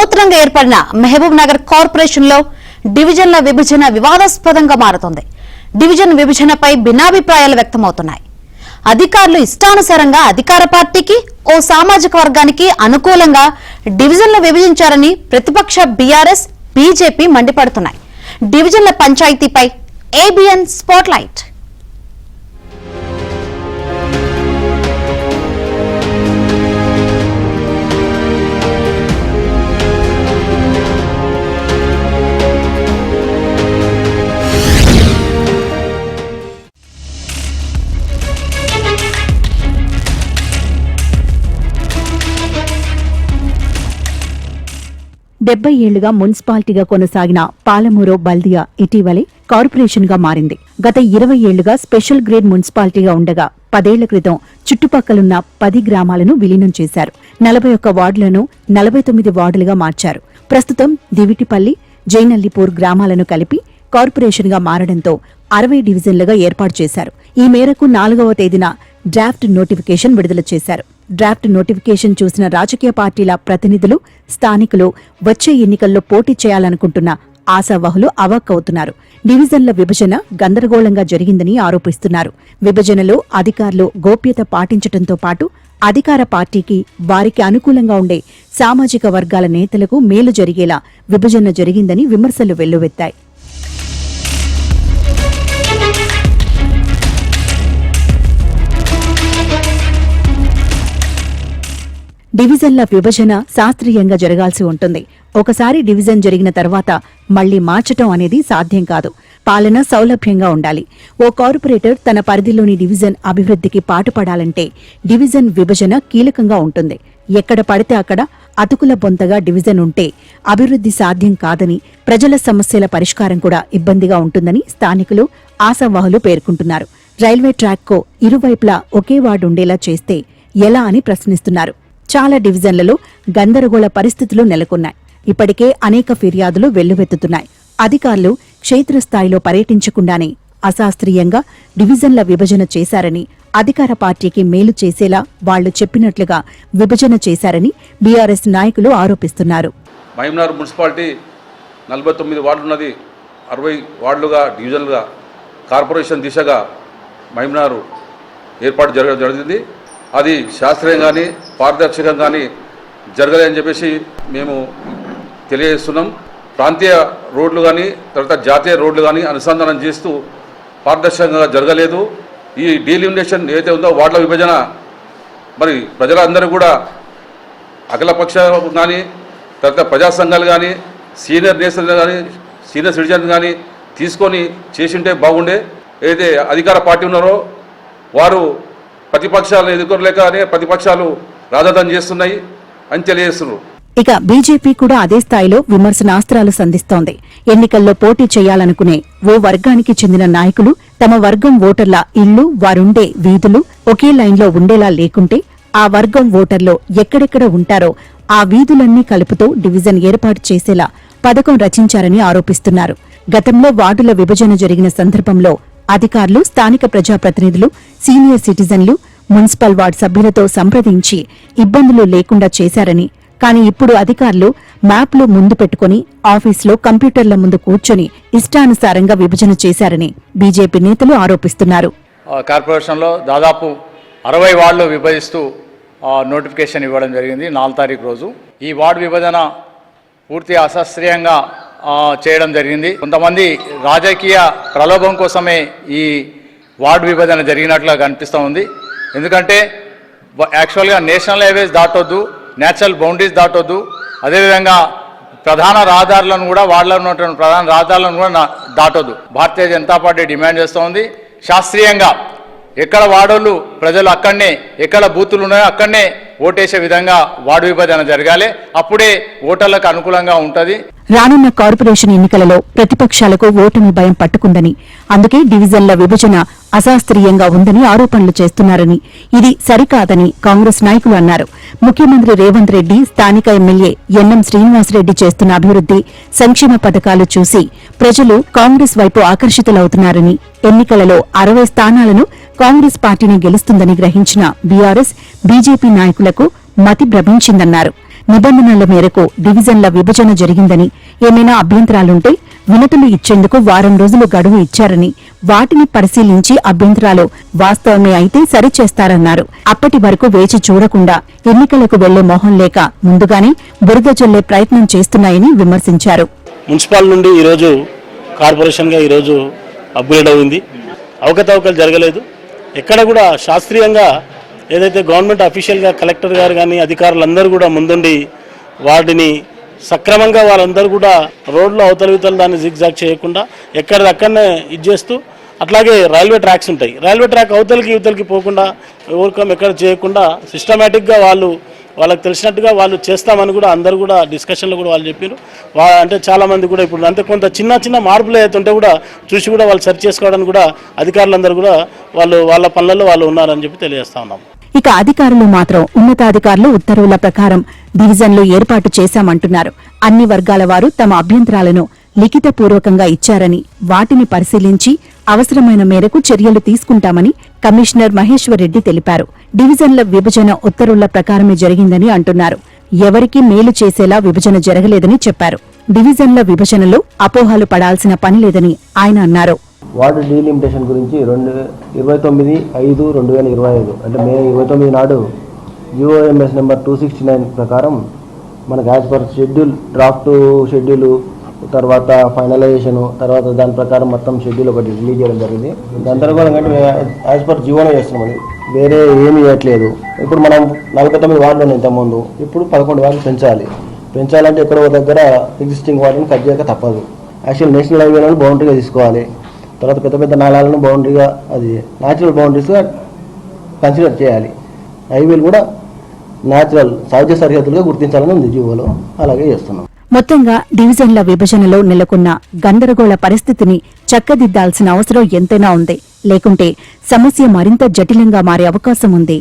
నూతనంగా ఏర్పడిన మహబూబ్ నగర్ కార్పొరేషన్ లో డివిజన్ల విభజన వివాదాస్పదంగా మారుతోంది. డివిజన్ విభజనపై భిన్నాభిప్రాయాలు వ్యక్తమవుతున్నాయి. అధికారులు ఇష్టానుసారంగా అధికార పార్టీకి ఓ సామాజిక వర్గానికి అనుకూలంగా డివిజన్లు విభజించారని ప్రతిపక్ష బీఆర్ఎస్, బీజేపీ మండిపడుతున్నాయి. డివిజన్ల పంచాయతీపై ఏబిఎన్ స్పాట్లైట్. డెబ్బై ఏళ్లుగా మున్సిపాలిటీగా కొనసాగిన పాలమూరు బల్దియా ఇటీవలే కార్పొరేషన్ గా మారింది. గత 20 ఏళ్లుగా స్పెషల్ గ్రేడ్ మున్సిపాలిటీగా ఉండగా 10 ఏళ్ల క్రితం చుట్టుపక్కలున్న 10 గ్రామాలను విలీనం చేశారు. 41 వార్డులను 49 వార్డులుగా మార్చారు. ప్రస్తుతం దివిటిపల్లి, జైనల్లిపూర్ గ్రామాలను కలిపి కార్పొరేషన్ గా మారడంతో 60 డివిజన్లుగా ఏర్పాటు చేశారు. ఈ మేరకు 4వ తేదీన డ్రాఫ్ట్ నోటిఫికేషన్ విడుదల చేశారు. డ్రాఫ్ట్ నోటిఫికేషన్ చూసిన రాజకీయ పార్టీల ప్రతినిధులు, స్థానికులు వచ్చే ఎన్నికల్లో పోటీ చేయాలనుకుంటున్న ఆశావహులు అవాక్కవుతున్నారు. డివిజన్ల విభజన గందరగోళంగా జరిగిందని ఆరోపిస్తున్నారు. విభజనలో అధికారులు గోప్యత పాటించడంతో పాటు అధికార పార్టీకి, వారికి అనుకూలంగా ఉండే సామాజిక వర్గాల నేతలకు మేలు జరిగేలా విభజన జరిగిందని విమర్శలు వెల్లువెత్తాయి. డివిజన్ల విభజన శాస్త్రీయంగా జరగాల్సి ఉంటుంది. ఒకసారి డివిజన్ జరిగిన తర్వాత మళ్లీ మార్చటం అనేది సాధ్యం కాదు. పాలన సౌలభ్యంగా ఉండాలి. ఓ కార్పొరేటర్ తన పరిధిలోని డివిజన్ అభివృద్ధికి పాటుపడాలంటే డివిజన్ విభజన కీలకంగా ఉంటుంది. ఎక్కడ పడితే అక్కడ అతుకుల బొంతగా డివిజన్ ఉంటే అభివృద్ధి సాధ్యం కాదని, ప్రజల సమస్యల పరిష్కారం కూడా ఇబ్బందిగా ఉంటుందని స్థానికులు, ఆశావాహులు పేర్కొంటున్నారు. రైల్వే ట్రాక్కు ఇరువైపులా ఒకే వార్డు ఉండేలా చేస్తే ఎలా అని ప్రశ్నిస్తున్నారు. చాలా డివిజన్లలో గందరగోళ పరిస్థితులు నెలకొన్నాయి. ఇప్పటికే అనేక ఫిర్యాదులు వెల్లువెత్తుతున్నాయి. అధికారులు క్షేత్రస్థాయిలో పర్యటించకుండానే అశాస్త్రీయంగా డివిజన్ల విభజన చేశారని, అధికార పార్టీకి మేలు చేసేలా వాళ్లు చెప్పినట్లుగా విభజన చేశారని బీఆర్ఎస్ నాయకులు ఆరోపిస్తున్నారు. మహబూబ్నగర్ మున్సిపాలిటీ 49 వార్డులున్నది. 60 వార్డులుగా డివిజన్లుగా కార్పొరేషన్ దిశగా మహబూబ్నగర్ ఏర్పాటు జరిగింది. అది శాస్త్రీయంగాని పారదర్శకంగాని జరగలేదని చెప్పేసి మేము తెలియజేస్తున్నాం. ప్రాంతీయ రోడ్లు కానీ తర్వాత జాతీయ రోడ్లు కానీ అనుసంధానం చేస్తూ పారదర్శకంగా జరగలేదు. ఈ డీలిమినేషన్ ఏదైతే ఉందో వార్డుల విభజన మరి ప్రజలందరూ కూడా అఖిలపక్షం కానీ తర్వాత ప్రజా సంఘాలు కానీ సీనియర్ నేషనల్ కానీ సీనియర్ సిటిజన్ కానీ తీసుకొని చేసింటే బాగుండే. ఏదైతే అధికార పార్టీ ఉన్నారో వారు ప్రతిపక్షాలను ఎదుర్కోలేకనే ప్రతిపక్షాలు రాజధాని చేస్తున్నాయి అని తెలియజేస్తున్నారు. ఇక బీజేపీ కూడా అదే స్థాయిలో విమర్శనాస్త్రాలు సంధిస్తోంది. ఎన్నికల్లో పోటీ చేయాలనుకునే ఓ వర్గానికి చెందిన నాయకులు తమ వర్గం ఓటర్ల ఇళ్లు, వారుండే వీధులు ఒకే లైన్లో ఉండేలా లేకుంటే ఆ వర్గం ఓటర్లు ఎక్కడెక్కడ ఉంటారో ఆ వీధులన్నీ కలుపుతూ డివిజన్ ఏర్పాటు చేసేలా పథకం రచించారని ఆరోపిస్తున్నారు. గతంలో వార్డుల విభజన జరిగిన సందర్భంలో అధికారులు, స్థానిక ప్రజాప్రతినిధులు, సీనియర్ సిటిజన్లు, మున్సిపల్ వార్డు సభ్యులతో సంప్రదించి ఇబ్బందులు లేకుండా చేశారని, కానీ ఇప్పుడు అధికారులు మ్యాప్లు ముందు పెట్టుకుని ఆఫీసులో కంప్యూటర్ల ముందు కూర్చొని ఇష్టానుసారంగా విభజన చేశారని బీజేపీ నేతలు ఆరోపిస్తున్నారు. కార్పొరేషన్లో దాదాపు 60 వార్డులు విభజిస్తూ నోటిఫికేషన్ ఇవ్వడం జరిగింది 4వ తారీఖు రోజు. ఈ వార్డు విభజన పూర్తి అశాస్త్రీయంగా చేయడం జరిగింది. కొంతమంది రాజకీయ ప్రలోభం కోసమే ఈ వార్డు విభజన జరిగినట్లుగా కనిపిస్తూ ఉంది. ఎందుకంటే యాక్చువల్గా నేషనల్ హైవేస్ దాటొద్దు, నేచురల్ బౌండరీస్ దాటొద్దు, అదేవిధంగా ప్రధాన రహదారులను కూడా వార్డులో ఉన్నటువంటి ప్రధాన రహదారులను కూడా దాటొద్దు. భారతీయ జనతా పార్టీ డిమాండ్ చేస్తూ ఉంది శాస్త్రీయంగా ఎక్కడ వార్డులు ప్రజలు అక్కడనే, ఎక్కడ బూతులు ఉన్నాయో అక్కడనే ఓటేసే విధంగా వార్డు విభజన జరగాలి. అప్పుడే ఓటర్లకు అనుకూలంగా ఉంటుంది. రానున్న కార్పొరేషన్ ఎన్నికలలో ప్రతిపక్షాలకు ఓటమి భయం పట్టుకుందని, అందుకే డివిజన్ల విభజన అశాస్త్రీయంగా ఉందని ఆరోపణలు చేస్తున్నారని, ఇది సరికాదని కాంగ్రెస్ నాయకులు అన్నారు. ముఖ్యమంత్రి రేవంత్ రెడ్డి, స్థానిక ఎమ్మెల్యే ఎన్ఎం శ్రీనివాసరెడ్డి చేస్తున్న అభివృద్ధి, సంక్షేమ పథకాలు చూసి ప్రజలు కాంగ్రెస్ వైపు ఆకర్షితులవుతున్నారని, ఎన్నికలలో 60 స్థానాలను కాంగ్రెస్ పార్టీని గెలుస్తుందని గ్రహించిన బీఆర్ఎస్, బీజేపీ నాయకులకు మతి భ్రమించిందన్నారు. నిబంధనల మేరకు డివిజన్ల విభజన జరిగిందని, ఏమైనా అభ్యంతరాలుంటే వినతులు ఇచ్చేందుకు వారం రోజులు గడువు ఇచ్చారని, వాటిని పరిశీలించి అభ్యంతరాలు వాస్తవమే అయితే సరిచేస్తారన్నారు. అప్పటి వరకు వేచి చూడకుండా ఎన్నికలకు వెళ్లే మోహం లేక ముందుగానే బురద జల్లే ప్రయత్నం చేస్తున్నాయని విమర్శించారు. మున్సిపల్ నుండి ఈరోజు కార్పొరేషన్గా ఈరోజు అప్గ్రేడ్ అయింది. అవకతవకలు జరగలేదు. ఎక్కడ కూడా శాస్త్రీయంగా ఏదైతే గవర్నమెంట్ అఫీషియల్గా కలెక్టర్ గారు కానీ అధికారులందరూ కూడా ముందుండి వాటిని సక్రమంగా వాళ్ళందరూ కూడా రోడ్లో అవతల దాన్ని జిగ్జాగ్ చేయకుండా ఎక్కడిదక్కడనే ఇది చేస్తూ, అట్లాగే రైల్వే ట్రాక్స్ ఉంటాయి, రైల్వే ట్రాక్ యువతలకి పోకుండా ఓవర్కమ్ ఎక్కడ చేయకుండా సిస్టమేటిక్గా వాళ్ళకి తెలిసినట్టుగా వాళ్ళు చేస్తామని కూడా అందరూ కూడా డిస్కషన్లో కూడా వాళ్ళు చెప్పారు. అంటే చాలామంది కూడా ఇప్పుడు అంటే కొంత చిన్న మార్పులు అవుతుంటే కూడా చూసి కూడా వాళ్ళు సెర్చ్ చేసుకోవడానికి కూడా అధికారులందరూ కూడా వాళ్ళ పనులలో వాళ్ళు ఉన్నారని చెప్పి తెలియజేస్తా ఉన్నాం. ఇక అధికారులు మాత్రం ఉన్నతాధికారులు ఉత్తర్వుల ప్రకారం డివిజన్లు ఏర్పాటు చేశామంటున్నారు. అన్ని వర్గాల వారు తమ అభ్యంతరాలను లిఖితపూర్వకంగా ఇచ్చారని, వాటిని పరిశీలించి అవసరమైన మేరకు చర్యలు తీసుకుంటామని కమిషనర్ మహేశ్వర్ రెడ్డి తెలిపారు. డివిజన్ల విభజన ఉత్తర్వుల ప్రకారమే జరిగిందని అంటున్నారు. ఎవరికీ మేలు చేసేలా విభజన జరగలేదని చెప్పారు. డివిజన్ల విభజనలో అపోహలు పడాల్సిన పని లేదని ఆయన అన్నారు. వార్డు డీలిమిటేషన్ గురించి 29/5/2025 అంటే మే 29 నాడు జిఓఎంఎస్ నెంబర్ 269 ప్రకారం మనకు as per schedule, draft schedule, తర్వాత ఫైనలైజేషను, తర్వాత దాని ప్రకారం మొత్తం షెడ్యూల్ ఒకటి రిలీజ్ చేయడం జరిగింది. దాని తర్వాత అంటే యాజ్ పర్ జీవోనే చేస్తున్నాం, వేరే ఏమీ చేయట్లేదు. ఇప్పుడు మనం 49 వార్డులు ఉన్నాయి ఇంతకుముందు, ఇప్పుడు 11 వార్డులు పెంచాలంటే ఎక్కడో దగ్గర ఎగ్జిస్టింగ్ వార్డుని కట్ చేయక తప్పదు. యాక్చువల్ నేషనల్ హైవేలను బౌండరీగా తీసుకోవాలి, తర్వాత పెద్ద నాళాలను బౌండరీగా, అది న్యాచురల్ బౌండరీస్గా కన్సిడర్ చేయాలి. హైవేలు కూడా న్యాచురల్ సహజ సరిహద్దులుగా గుర్తించాలని ఉంది జీవోలో, అలాగే చేస్తున్నాం. మొత్తంగా డివిజన్ల విభజనలో నెలకొన్న గందరగోళ పరిస్థితిని చక్కదిద్దాల్సిన అవసరం ఎంతైనా ఉంది. లేకుంటే సమస్య మరింత జటిలంగా మారే అవకాశం ఉంది.